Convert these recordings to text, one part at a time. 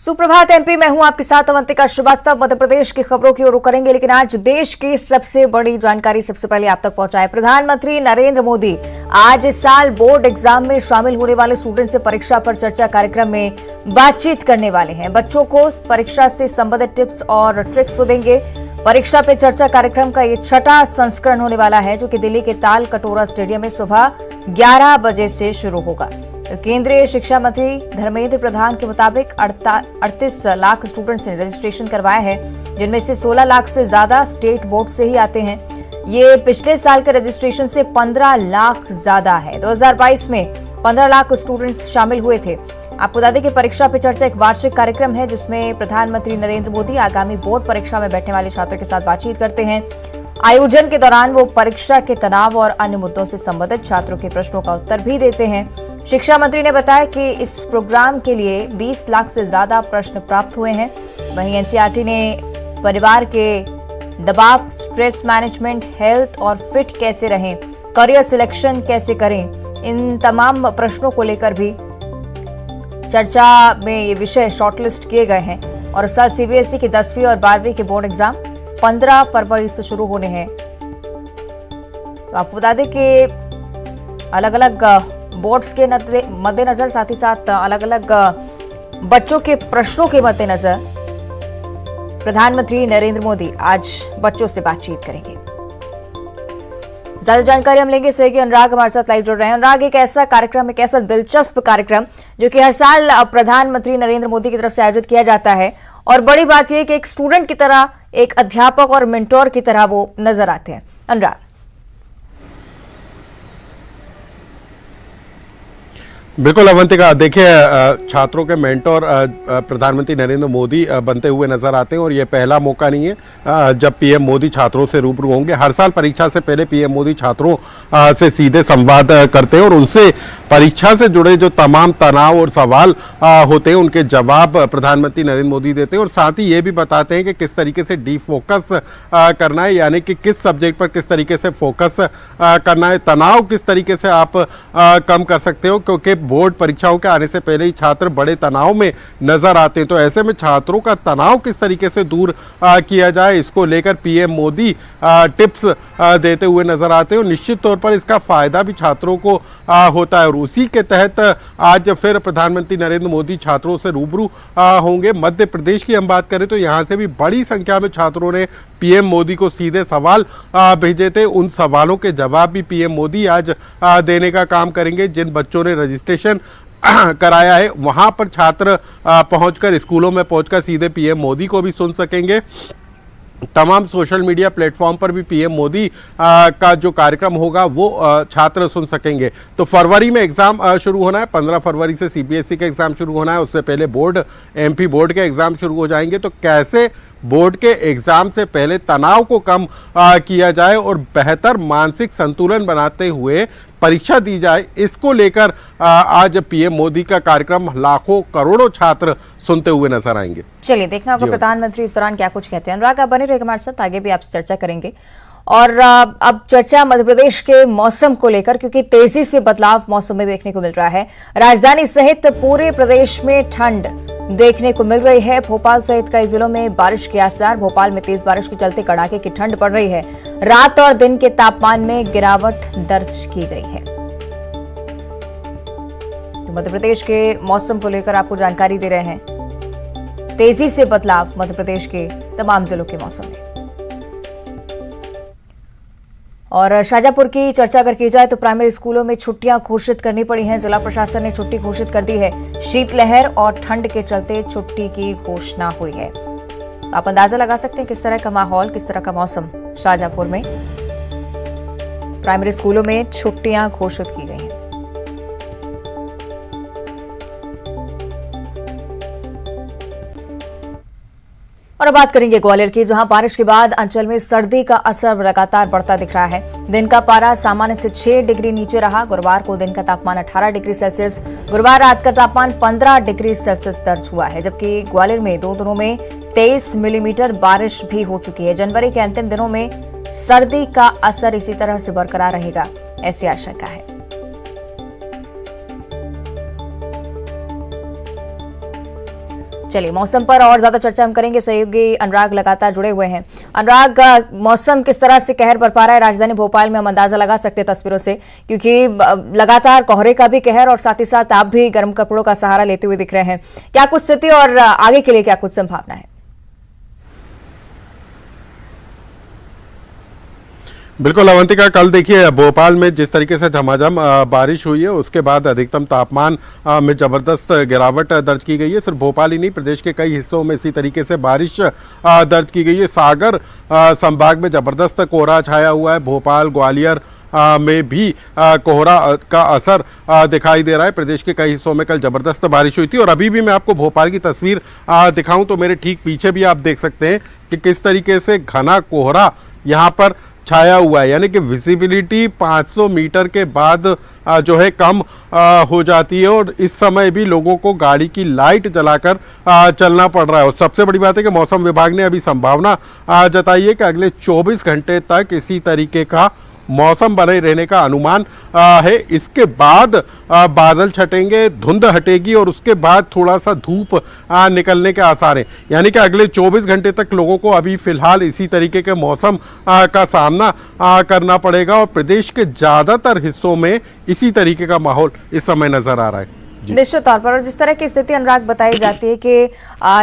सुप्रभात एमपी में हूं आपके साथ अवंतिका श्रीवास्तव। मध्य प्रदेश की खबरों की ओर रुख करेंगे, लेकिन आज देश की सबसे बड़ी जानकारी सबसे पहले आप तक पहुंचाए। प्रधानमंत्री नरेंद्र मोदी आज इस साल बोर्ड एग्जाम में शामिल होने वाले स्टूडेंट से परीक्षा पर चर्चा कार्यक्रम में बातचीत करने वाले हैं। बच्चों को परीक्षा से संबंधित टिप्स और ट्रिक्स को देंगे। परीक्षा पे चर्चा कार्यक्रम का ये छठा संस्करण होने वाला है, जो कि दिल्ली के ताल कटोरा स्टेडियम में सुबह 11 बजे से शुरू होगा। केंद्रीय शिक्षा मंत्री धर्मेंद्र प्रधान के मुताबिक 38 लाख स्टूडेंट्स ने रजिस्ट्रेशन करवाया है, जिनमें से 16 लाख से ज्यादा स्टेट बोर्ड से ही आते हैं। ये पिछले साल के रजिस्ट्रेशन से 15 लाख ज्यादा है। 2022 में 15 लाख स्टूडेंट्स शामिल हुए थे। आपको बता दें कि परीक्षा पे चर्चा एक वार्षिक कार्यक्रम है, जिसमें प्रधानमंत्री नरेंद्र मोदी आगामी बोर्ड परीक्षा में बैठने वाले छात्रों के साथ बातचीत करते हैं। आयोजन के दौरान वो परीक्षा के तनाव और अन्य मुद्दों से संबंधित छात्रों के प्रश्नों का उत्तर भी देते हैं। शिक्षा मंत्री ने बताया कि इस प्रोग्राम के लिए 20 लाख से ज्यादा प्रश्न प्राप्त हुए हैं। वहीं एनसीईआरटी ने परिवार के दबाव, स्ट्रेस मैनेजमेंट, हेल्थ और फिट कैसे रहें, करियर सिलेक्शन कैसे करें, इन तमाम प्रश्नों को लेकर भी चर्चा में ये विषय शॉर्टलिस्ट किए गए हैं। और इस साल सीबीएसई की 10वीं और 12वीं के बोर्ड एग्जाम 15 फरवरी से शुरू होने हैं। तो आपको बता दें कि अलग अलग बोर्ड्स के मद्देनजर, साथ ही साथ अलग अलग बच्चों के प्रश्नों के मद्देनजर प्रधानमंत्री नरेंद्र मोदी आज बच्चों से बातचीत करेंगे। ज्यादा जानकारी हम लेंगे सहयोगी अनुराग हमारे साथ लाइव जुड़ रहे हैं। अनुराग, एक ऐसा कार्यक्रम, एक ऐसा दिलचस्प कार्यक्रम जो कि हर साल प्रधानमंत्री नरेंद्र मोदी की तरफ से आयोजित किया जाता है, और बड़ी बात यह कि एक स्टूडेंट की तरह, एक अध्यापक और मेंटोर की तरह वो नजर आते हैं। अनुराग, बिल्कुल अवंतिका, देखिए छात्रों के मेंटोर प्रधानमंत्री नरेंद्र मोदी बनते हुए नजर आते हैं, और ये पहला मौका नहीं है जब पीएम मोदी छात्रों से रूबरू होंगे। हर साल परीक्षा से पहले पीएम मोदी छात्रों से सीधे संवाद करते हैं और उनसे परीक्षा से जुड़े जो तमाम तनाव और सवाल होते हैं उनके जवाब प्रधानमंत्री नरेंद्र मोदी देते हैं, और साथ ही ये भी बताते हैं कि किस तरीके से डीप फोकस करना है, यानी कि किस सब्जेक्ट पर किस तरीके से फोकस करना है, तनाव किस तरीके से आप कम कर सकते हो, क्योंकि बोर्ड परीक्षाओं के आने से पहले ही छात्र बड़े तनाव में नजर आते हैं। तो ऐसे में छात्रों का तनाव किस तरीके से दूर किया जाए, इसको लेकर पीएम मोदी टिप्स देते हुए नजर आते हैं, और निश्चित तौर पर इसका फायदा भी छात्रों को होता है। और उसी के तहत आज फिर प्रधानमंत्री नरेंद्र मोदी छात्रों से रूबरू होंगे। मध्य प्रदेश की हम बात करें तो यहां से भी बड़ी संख्या में छात्रों ने पीएम मोदी को सीधे सवाल भेजे थे। उन सवालों के जवाब भी पीएम मोदी आज देने का काम करेंगे। जिन बच्चों ने रजिस्ट्रेशन कराया है, वहां पर छात्र पहुंचकर, स्कूलों में पहुंचकर सीधे पीएम मोदी को भी सुन सकेंगे। तमाम सोशल मीडिया प्लेटफॉर्म पर भी पीएम मोदी का जो कार्यक्रम होगा वो छात्र सुन सकेंगे। तो फरवरी में एग्जाम शुरू होना है, 15 फरवरी से सीबीएसई का एग्जाम शुरू होना है। उससे पहले बोर्ड, एमपी बोर्ड के एग्जाम शुरू हो जाएंगे। तो कैसे बोर्ड के एग्जाम से पहले तनाव को कम किया जाए और बेहतर मानसिक संतुलन बनाते हुए परीक्षा दी जाए, इसको लेकर आज पीएम मोदी का कार्यक्रम लाखों करोड़ों छात्र सुनते हुए नजर आएंगे। चलिए देखना होगा प्रधानमंत्री इस दौरान क्या कुछ कहते हैं। अनुराग, आप बने रहिए हमारे साथ, आगे भी आपसे चर्चा करेंगे। और अब चर्चा मध्य प्रदेश के मौसम को लेकर, क्योंकि तेजी से बदलाव मौसम में देखने को मिल रहा है। राजधानी सहित पूरे प्रदेश में ठंड देखने को मिल रही है। भोपाल सहित कई जिलों में बारिश के आसार। भोपाल में तेज बारिश के चलते कड़ाके की ठंड पड़ रही है। रात और दिन के तापमान में गिरावट दर्ज की गई है। तो मध्य प्रदेश के मौसम को लेकर आपको जानकारी दे रहे हैं। तेजी से बदलाव मध्य प्रदेश के तमाम जिलों के मौसम में। और शाजापुर की चर्चा अगर की जाए तो प्राइमरी स्कूलों में छुट्टियां घोषित करनी पड़ी हैं। जिला प्रशासन ने छुट्टी घोषित कर दी है। शीतलहर और ठंड के चलते छुट्टी की घोषणा हुई है। आप अंदाजा लगा सकते हैं किस तरह का माहौल, किस तरह का मौसम शाजापुर में। प्राइमरी स्कूलों में छुट्टियां घोषित की गई हैं। और अब बात करेंगे ग्वालियर की, जहां बारिश के बाद अंचल में सर्दी का असर लगातार बढ़ता दिख रहा है। दिन का पारा सामान्य से 6 डिग्री नीचे रहा। गुरुवार को दिन का तापमान 18 डिग्री सेल्सियस, गुरुवार रात का तापमान 15 डिग्री सेल्सियस दर्ज हुआ है। जबकि ग्वालियर में 2 दिनों में 23 मिलीमीटर बारिश भी हो चुकी है। जनवरी के अंतिम दिनों में सर्दी का असर इसी तरह से बरकरार रहेगा, ऐसी आशंका है। चलिए, मौसम पर और ज्यादा चर्चा हम करेंगे, सहयोगी अनुराग लगातार जुड़े हुए हैं। अनुराग, मौसम किस तरह से कहर बरपा रहा है राजधानी भोपाल में, हम अंदाजा लगा सकते हैं तस्वीरों से, क्योंकि लगातार कोहरे का भी कहर और साथ ही साथ आप भी गर्म कपड़ों का सहारा लेते हुए दिख रहे हैं। क्या कुछ स्थिति और आगे के लिए क्या कुछ संभावना है? बिल्कुल अवंतिका, कल देखिए भोपाल में जिस तरीके से झमाझम बारिश हुई है, उसके बाद अधिकतम तापमान में जबरदस्त गिरावट दर्ज की गई है। सिर्फ भोपाल ही नहीं, प्रदेश के कई हिस्सों में इसी तरीके से बारिश दर्ज की गई है। सागर संभाग में जबरदस्त कोहरा छाया हुआ है। भोपाल, ग्वालियर में भी कोहरा का असर दिखाई दे रहा है। प्रदेश के कई हिस्सों में कल जबरदस्त बारिश हुई थी और अभी भी मैं आपको भोपाल की तस्वीर दिखाऊं तो मेरे ठीक पीछे भी आप देख सकते हैं कि किस तरीके से घना कोहरा यहाँ पर छाया हुआ है, यानी कि विजिबिलिटी 500 मीटर के बाद जो है कम हो जाती है और इस समय भी लोगों को गाड़ी की लाइट जलाकर चलना पड़ रहा है। और सबसे बड़ी बात है कि मौसम विभाग ने अभी संभावना जताई है कि अगले 24 घंटे तक इसी तरीके का मौसम बने रहने का अनुमान है। इसके बाद बादल छटेंगे, धुंध हटेगी और उसके बाद थोड़ा सा धूप निकलने के आसार हैं। यानी कि अगले 24 घंटे तक लोगों को अभी फिलहाल इसी तरीके के मौसम का सामना करना पड़ेगा और प्रदेश के ज़्यादातर हिस्सों में इसी तरीके का माहौल इस समय नजर आ रहा है। निश्चित तौर पर, और जिस तरह की स्थिति अनुराग बताई जाती है कि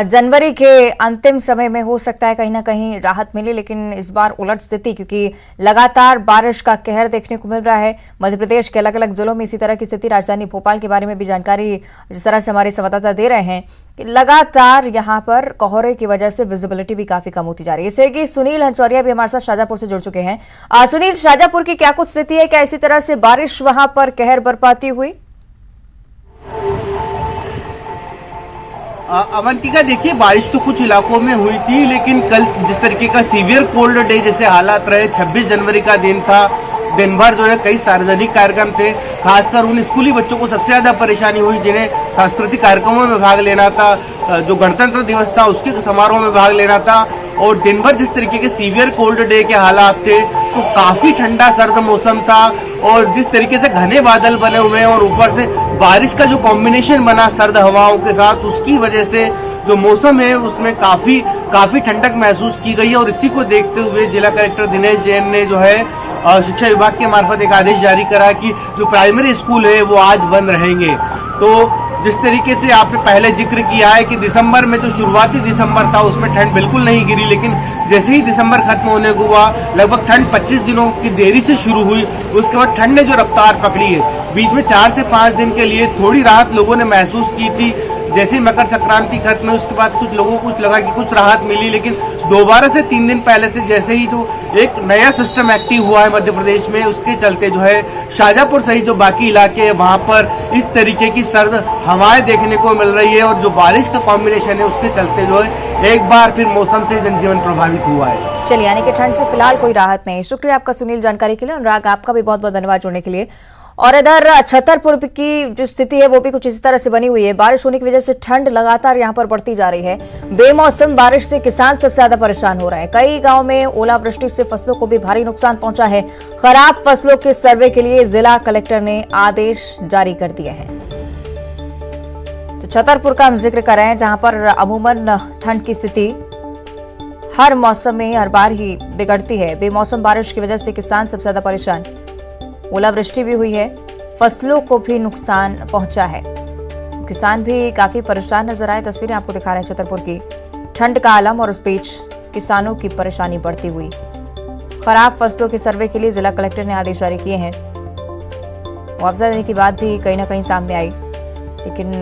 जनवरी के अंतिम समय में हो सकता है कहीं ना कहीं राहत मिले, लेकिन इस बार उलट स्थिति, क्योंकि लगातार बारिश का कहर देखने को मिल रहा है मध्य प्रदेश के अलग अलग जिलों में। इसी तरह की स्थिति राजधानी भोपाल के बारे में भी जानकारी जिस तरह से हमारे संवाददाता दे रहे हैं कि लगातार यहाँ पर कोहरे की वजह से विजिबिलिटी भी काफी कम होती जा रही है। इससे कि सुनील हंचौरिया भी हमारे साथ शाजापुर से जुड़ चुके हैं। सुनील, शाजापुर की क्या कुछ स्थिति है? क्या इसी तरह से बारिश वहां पर कहर बरपाती हुई? अवंतिका, देखिए बारिश तो कुछ इलाकों में हुई थी, लेकिन कल जिस तरीके का सीवियर कोल्ड डे जैसे हालात रहे, 26 जनवरी का दिन था, दिन भर जो है कई सार्वजनिक कार्यक्रम थे। खासकर उन स्कूली बच्चों को सबसे ज्यादा परेशानी हुई जिन्हें सांस्कृतिक कार्यक्रमों में भाग लेना था, जो गणतंत्र दिवस था उसके समारोह में भाग लेना था। और दिन भर जिस तरीके के सीवियर कोल्ड डे के हालात थे, तो काफी ठंडा सर्द मौसम था और जिस तरीके से घने बादल बने हुए हैं और ऊपर से बारिश का जो कॉम्बिनेशन बना सर्द हवाओं के साथ, उसकी वजह से जो मौसम है उसमें काफी ठंडक महसूस की गई है। और इसी को देखते हुए जिला कलेक्टर दिनेश जैन ने जो है शिक्षा विभाग के मार्फत एक आदेश जारी करा कि जो प्राइमरी स्कूल है वो आज बंद रहेंगे। तो जिस तरीके से आपने पहले जिक्र किया है कि दिसंबर में जो शुरुआती दिसंबर था उसमें ठंड बिल्कुल नहीं गिरी, लेकिन जैसे ही दिसंबर खत्म होने को हुआ, लगभग ठंड 25 दिनों की देरी से शुरू हुई। उसके बाद ठंड ने जो रफ्तार पकड़ी है, बीच में 4 से 5 दिन के लिए थोड़ी राहत लोगों ने महसूस की थी। जैसे ही मकर संक्रांति खत्म हुई उसके बाद कुछ लोगों को कुछ लगा कि कुछ राहत मिली, लेकिन दोबारा से 3 दिन पहले से जैसे ही जो एक नया सिस्टम एक्टिव हुआ है मध्य प्रदेश में, उसके चलते जो है शाजापुर सहित जो बाकी इलाके हैं वहां पर इस तरीके की सर्द हवाएं देखने को मिल रही है। और जो बारिश का कॉम्बिनेशन है उसके चलते जो है एक बार फिर मौसम से जनजीवन प्रभावित हुआ है। चलिए, यानी कि ठंड से फिलहाल कोई राहत नहीं। शुक्रिया आपका सुनील जानकारी के लिए। अनुराग, आपका भी बहुत बहुत धन्यवाद जुड़ने के लिए। और इधर छतरपुर की जो स्थिति है वो भी कुछ इसी तरह से बनी हुई है। बारिश होने की वजह से ठंड लगातार यहां पर बढ़ती जा रही है। बेमौसम बारिश से किसान सबसे ज्यादा परेशान हो रहे हैं। कई गांव में ओलावृष्टि से फसलों को भी भारी नुकसान पहुंचा है। खराब फसलों के सर्वे के लिए जिला कलेक्टर ने आदेश जारी कर दिए हैं। तो छतरपुर का हम जिक्र कर रहे हैं, जहां पर अमूमन ठंड की स्थिति हर मौसम में हर बार ही बिगड़ती है। बेमौसम बारिश की वजह से किसान सबसे ज्यादा परेशान। ओलावृष्टि भी हुई है, फसलों को भी नुकसान पहुंचा है। किसान भी काफी परेशान नजर आए। तस्वीरें आपको दिखा रहे हैं छतरपुर की। ठंड का आलम और उस बीच किसानों की परेशानी बढ़ती हुई। खराब फसलों के सर्वे के लिए जिला कलेक्टर ने आदेश जारी किए हैं। मुआवजा देने की बात भी कहीं ना कहीं सामने आई, लेकिन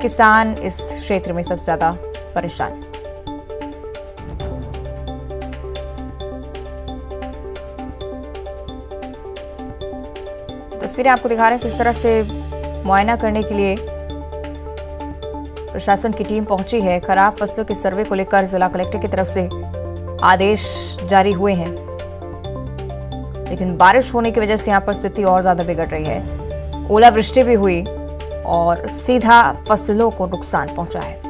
किसान इस क्षेत्र में सबसे ज्यादा परेशान। तस्वीरें आपको दिखा रहे हैं किस तरह से मुआयना करने के लिए प्रशासन की टीम पहुंची है। खराब फसलों के सर्वे को लेकर जिला कलेक्टर की तरफ से आदेश जारी हुए हैं, लेकिन बारिश होने की वजह से यहां पर स्थिति और ज्यादा बिगड़ रही है। ओलावृष्टि भी हुई और सीधा फसलों को नुकसान पहुंचा है।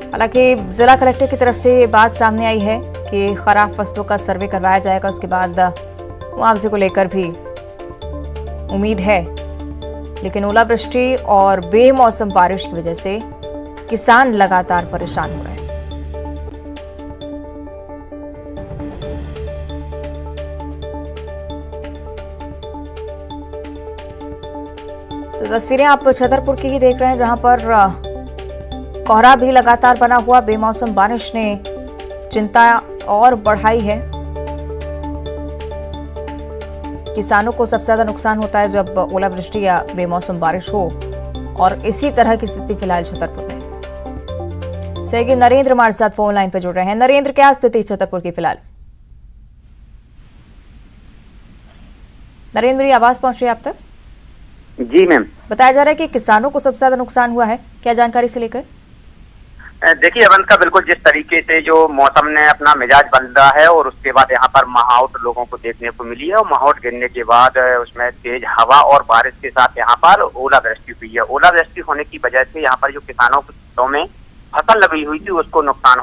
हालांकि जिला कलेक्टर की तरफ से ये बात सामने आई है कि खराब फसलों का सर्वे करवाया जाएगा, उसके बाद मुआवजे को लेकर भी उम्मीद है, लेकिन ओलावृष्टि और बेमौसम बारिश की वजह से किसान लगातार परेशान हो रहे हैं। तो तस्वीरें आप छतरपुर की ही देख रहे हैं, जहां पर कोहरा भी लगातार बना हुआ। बेमौसम बारिश ने चिंता और बढ़ाई है। किसानों को सबसे ज्यादा नुकसान होता है जब ओलावृष्टि या बेमौसम बारिश हो, और इसी तरह की स्थिति फिलहाल छतरपुर में। सहयोगी नरेंद्र हमारे साथ फोन लाइन पर जुड़ रहे हैं। नरेंद्र, क्या स्थिति छतरपुर की फिलहाल? नरेंद्र, मेरी आवाज पहुंच रही है आप तक? जी मैम। बताया जा रहा है कि किसानों को सबसे ज्यादा नुकसान हुआ है, क्या जानकारी से लेकर? देखिए अवंत का, बिल्कुल जिस तरीके से जो मौसम ने अपना मिजाज बदला है और उसके बाद यहाँ पर महाउट लोगों को देखने को मिली है, और महाउट गिरने के बाद उसमें तेज हवा और बारिश के साथ यहाँ पर ओलावृष्टि हुई है। ओलावृष्टि होने की वजह से यहाँ पर जो किसानों के खेतों में फसल लगी हुई थी उसको नुकसान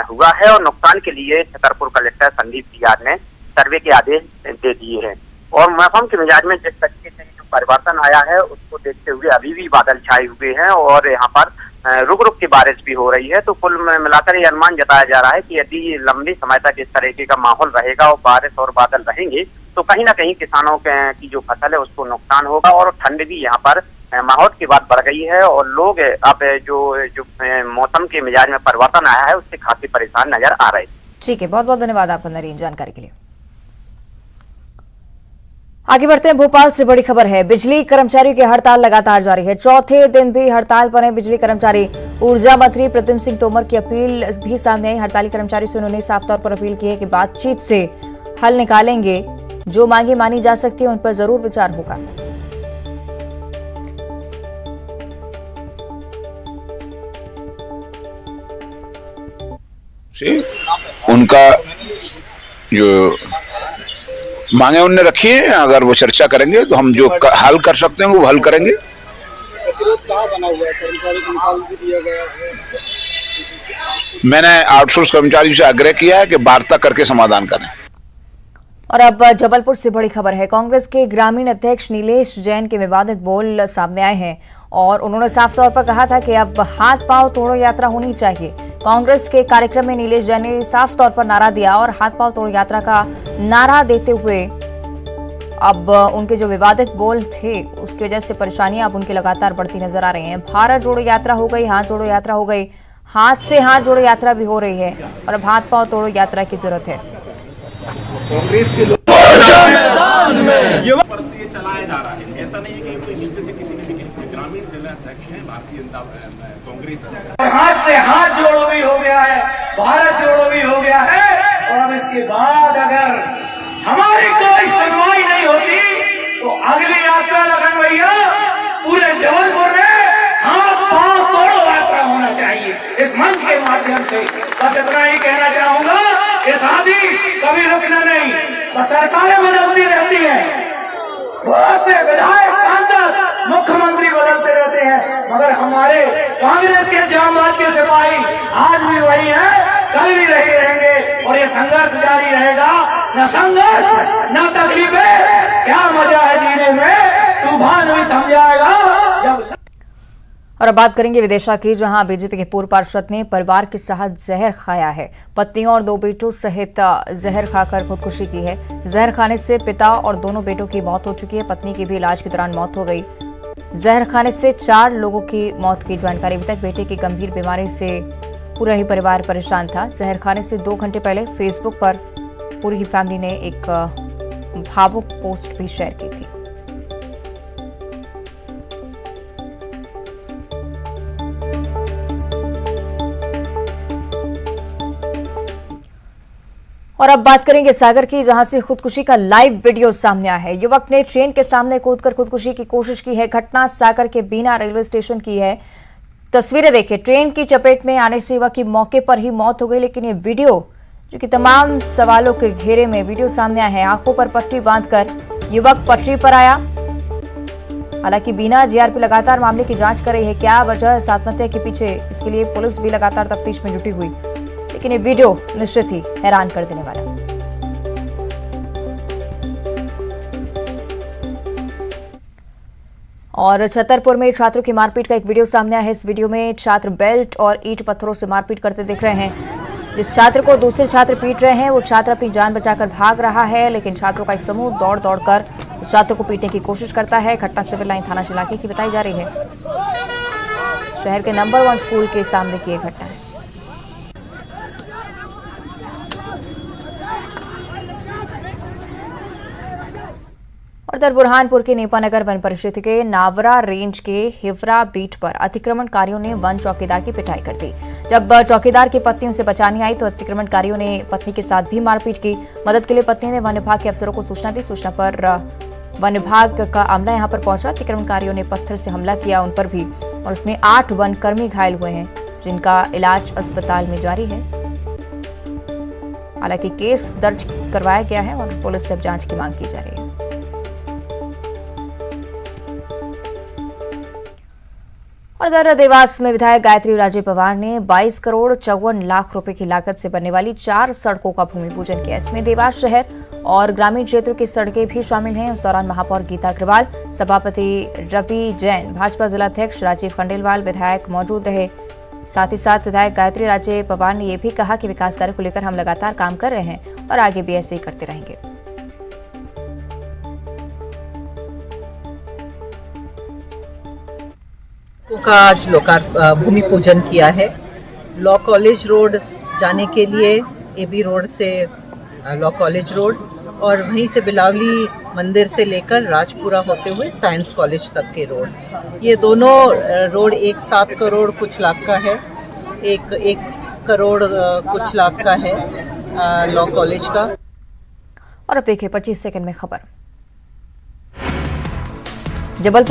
हुआ है, और नुकसान के लिए छतरपुर कलेक्टर संदीप सियार ने सर्वे के आदेश दे दिए हैं। और मौसम के मिजाज में जिस तरीके से जो परिवर्तन आया है उसको देखते हुए अभी भी बादल छाए हुए हैं, और यहाँ पर रुक रुक की बारिश भी हो रही है। तो कुल मिलाकर ये अनुमान जताया जा रहा है कि यदि लंबे समय तक इस तरीके का माहौल रहेगा और बारिश और बादल रहेंगे तो कहीं ना कहीं किसानों की जो फसल है उसको नुकसान होगा। और ठंड भी यहाँ पर माहौल की बात बढ़ गई है, और लोग अब जो मौसम के मिजाज में परिवर्तन आया है उससे काफी परेशान नजर आ रहे हैं। ठीक है, बहुत बहुत धन्यवाद आपका नरेंद्र जानकारी के लिए। आगे बढ़ते हैं, भोपाल से बड़ी खबर है। बिजली कर्मचारियों की हड़ताल लगातार जारी है। चौथे दिन भी हड़ताल पर हैं बिजली कर्मचारी। ऊर्जा मंत्री प्रद्युम्न सिंह तोमर की अपील भी सामने आई। हड़ताली कर्मचारियों से उन्होंने साफ तौर पर अपील की है कि बातचीत से हल निकालेंगे, जो मांगे मानी जा सकती है उन पर जरूर विचार होगा। उनका जो मांगे उनने रखी है, अगर वो चर्चा करेंगे तो हम जो हल कर सकते हैं वो हल करेंगे। प्रतिरोध कहाँ बना हुआ है? कर्मचारी को निकाल भी दिया गया है। मैंने आउटसोर्स कर्मचारी से आग्रह किया है कि वार्ता करके समाधान करें। और अब जबलपुर से बड़ी खबर है। कांग्रेस के ग्रामीण अध्यक्ष नीलेश जैन के विवादित बोल सामने आए हैं, और उन्होंने साफ तौर पर कहा था कि अब हाथ पांव तोड़ो यात्रा होनी चाहिए। कांग्रेस के कार्यक्रम में नीलेश जैन ने साफ तौर पर नारा दिया, और हाथ पांव तोड़ो यात्रा का नारा देते हुए अब उनके जो विवादित बोल थे उसकी वजह से परेशानियां अब उनकी लगातार बढ़ती नजर आ रही हैं। भारत जोड़ो यात्रा हो गई, हाथ जोड़ो यात्रा हो गई, हाथ से हाथ जोड़ो यात्रा भी हो रही है, और अब हाथ पांव तोड़ो यात्रा की जरूरत है। कांग्रेस के लोग मैदान में ये चलाया जा रहा है, ऐसा नहीं है कि कोई नीचे से किसी ने भी ग्रामीण जिला अध्यक्ष है भारतीय जनता कांग्रेस। हाथ से हाथ जोड़ो भी हो गया है, भारत जोड़ो भी हो गया है, और अब इसके बाद अगर हमारी कोई सुनवाई नहीं होती तो अगली यात्रा लगन भैया पूरे जबलपुर में हाथ पांव तोड़ो यात्रा होना चाहिए। इस मंच के माध्यम से बस इतना ही कहना चाहूंगा, ये शादी कभी रुकना नहीं। बस सरकारें बदलती रहती हैं, बहुत से विधायक सांसद मुख्यमंत्री बदलते रहते हैं, मगर हमारे कांग्रेस के जामबाज के सिपाही आज भी वही हैं, कल भी रहे रहेंगे, और ये संघर्ष जारी रहेगा। न संघर्ष न तकलीफें, क्या मजा है जीने में, तूफान भी थम जाएगा जब। और अब बात करेंगे विदिशा की, जहां बीजेपी के पूर्व पार्षद ने परिवार के साथ जहर खाया है। पत्नी और 2 बेटों सहित जहर खाकर खुदकुशी की है। जहर खाने से पिता और दोनों बेटों की मौत हो चुकी है। पत्नी की भी इलाज के दौरान मौत हो गई। जहर खाने से 4 लोगों की मौत की जानकारी। अभी तक बेटे की गंभीर बीमारी से पूरा ही परिवार परेशान था। जहर खाने से 2 घंटे पहले फेसबुक पर पूरी ही फैमिली ने एक भावुक पोस्ट भी शेयर की थी। और अब बात करेंगे सागर की, जहां से खुदकुशी का लाइव वीडियो सामने आया है। युवक ने ट्रेन के सामने कूदकर खुदकुशी की कोशिश की है। घटना सागर के बीना रेलवे स्टेशन की है। तस्वीरें देखिए, ट्रेन की चपेट में आने से युवक की मौके पर ही मौत हो गई, लेकिन ये वीडियो जो कि तमाम सवालों के घेरे में वीडियो सामने आया है। आंखों पर पट्टी बांधकर युवक पटरी पर आया। हालांकि बीना जीआरपी लगातार मामले की जांच कर रही है। क्या वजह है आत्महत्या के पीछे, इसके लिए पुलिस भी लगातार तफ्तीश में जुटी हुई, लेकिन ये वीडियो निश्चित ही हैरान कर देने वाला। और छतरपुर में छात्रों की मारपीट का एक वीडियो सामने आया है। इस वीडियो में छात्र बेल्ट और ईंट पत्थरों से मारपीट करते दिख रहे हैं। जिस छात्र को दूसरे छात्र पीट रहे हैं वो छात्र अपनी जान बचाकर भाग रहा है, लेकिन छात्रों का एक समूह दौड़ कर उस छात्र को पीटने की कोशिश करता है। घटना सिविल लाइन थाना इलाके की बताई जा रही है। शहर के नंबर 1 स्कूल के सामने की घटना है। और उधर बुरहानपुर के नेपानगर वन परिक्षेत्र के नावरा रेंज के हिवरा बीट पर अतिक्रमणकारियों ने वन चौकीदार की पिटाई कर दी। जब चौकीदार की पत्नी उसे बचाने आई तो अतिक्रमणकारियों ने पत्नी के साथ भी मारपीट की। मदद के लिए पत्नी ने वन विभाग के अफसरों को सूचना दी। सूचना पर वन विभाग का अमला यहां पर पहुंचा। अतिक्रमणकारियों ने पत्थर से हमला किया उन पर भी, और उसमें 8 वन कर्मी घायल हुए हैं, जिनका इलाज अस्पताल में जारी है। हालांकि केस दर्ज करवाया गया है और पुलिस से जांच की मांग की जा रही है। और उधर देवास में विधायक गायत्री राजे पवार ने 22 करोड़ 54 लाख रुपए की लागत से बनने वाली 4 सड़कों का भूमि पूजन किया। इसमें देवास शहर और ग्रामीण क्षेत्रों की सड़कें भी शामिल हैं। उस दौरान महापौर गीता अग्रवाल, सभापति रवि जैन, भाजपा जिलाध्यक्ष राजीव खंडेलवाल विधायक मौजूद रहे। साथ ही साथ विधायक गायत्री राजे पवार ने यह भी कहा कि विकास कार्य को लेकर हम लगातार काम कर रहे हैं और आगे भी ऐसे ही करते रहेंगे। का आज भूमि पूजन किया है। लॉ कॉलेज रोड जाने के लिए एबी रोड से लॉ कॉलेज रोड और वहीं से बिलावली मंदिर से लेकर राजपुरा होते हुए साइंस कॉलेज तक के रोड, ये दोनों रोड 7 करोड़ कुछ लाख का है। एक करोड़ कुछ लाख का है लॉ कॉलेज का। और अब देखिए 25 सेकंड में खबर। जबलपुर